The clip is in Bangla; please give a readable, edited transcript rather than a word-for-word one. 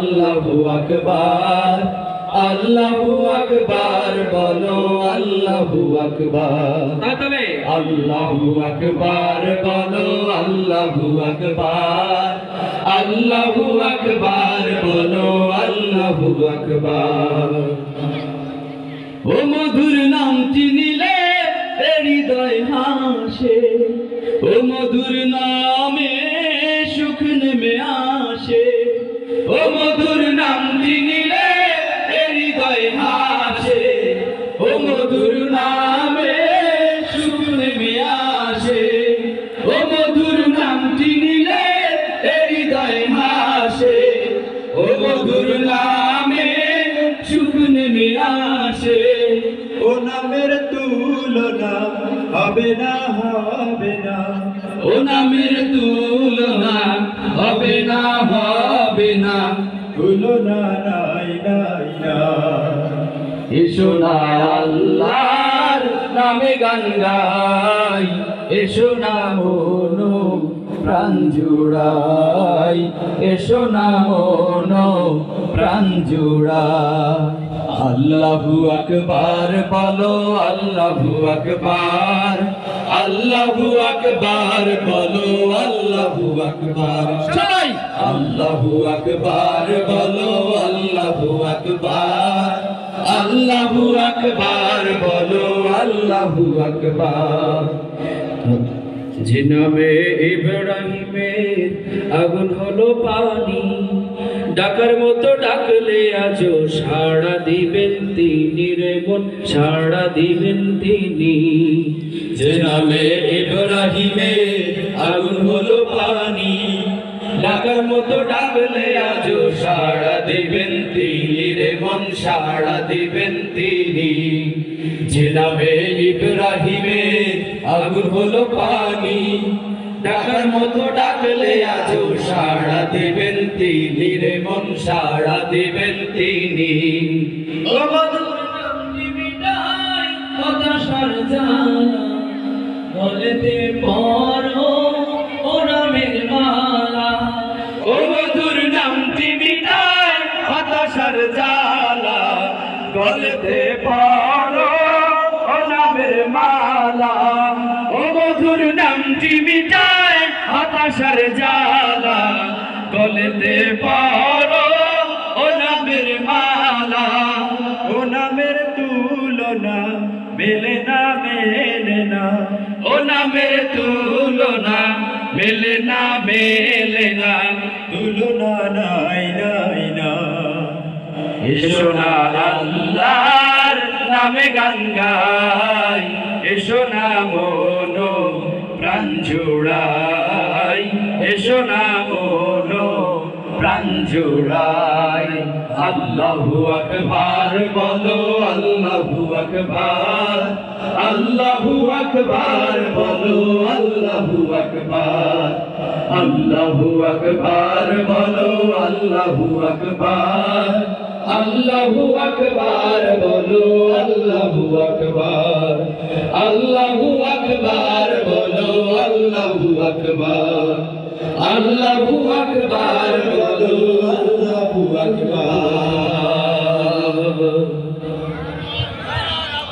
আল্লাহু আকবার আল্লাহু আকবার বলো আল্লাহু আকবার তবে আল্লাহু আকবার বলো আল্লাহু আকবার আল্লাহু আকবার বলো আল্লাহু আকবার ও মধুর নামটি নিলে হৃদয় হাসে ও মধুর নামে সুখ নেমে আসে ও মধুর নামটি নিলে হৃদয় হাসে ও মধুর নামে সুখ নেমে আসে ও মধুর নামটি নিলে হৃদয় হাসে ও মধুর নামে সুখ নেমে আসে ও নামের তুলনা হবে না হবে না ও নামের তুলনা হবে না হবে না তুলনা নাই নাই না এসো না আল্লাহর নামে গান গাই এসো না মনো প্রাণ জুড়াই এসো না মনো প্রাণ জুড়াই আল্লাহু আকবার বলো আল্লাহু আকবার আল্লাহু আকবার বলো আল্লাহু আকবার সবাই আল্লাহু আকবার বলো আল্লাহু আকবার আল্লাহু আকবার বলো আল্লাহু আকবার যে নামে ইব্রাহিমের আগুন হলো পানি ডাকার মতো ডাকলে আজও সাড়া দিবেন তিনি রে মন সাড়া দিবেন তিনি যে নামে ইব্রাহিমের আগুন হলো পানি ডাকার মতো ডাকলে আজও সাড়া দিবেন তিনি রে মন সাড়া দিবেন তিনি যে নামে ইব্রাহিমের আগুন হলো পানি ডাকার মতো ডাকলে আজও সাড়া দিবেন তিনি রে মন সাড়া দিবেন তিনি ও মধুর নাম নিবিটাই হতাশার জ্বালা গলেতে পরো ও নামের মালা ও মধুর নামটি মিটায় হতাশার জ্বালা গলেতে পরো ও নামের মালা ও মধুর নামটি মিটায় হতাশার জ্বালা গলেতে পরো ও নামের মালা ও নামের তুলনা মেলে না মেলে না ও নামের তুলনা মেলে না মেলে না তুলনা নাই নাই না এসো না আল্লাহর নামে গান গাই এসো না মনো প্রাণ জুড়াই এসো না মনো প্রাণ জুড়াই আল্লাহু আকবার বলো আল্লাহু আকবার আল্লাহু আকবার বলো আল্লাহু আকবার আল্লাহু আকবার বলো আল্লাহু আকবার আল্লাহু আকবার বলো আল্লাহু আকবার আল্লাহু আকবার বলো আল্লাহু আকবার আল্লাহু আকবার বলো আল্লাহু আকবার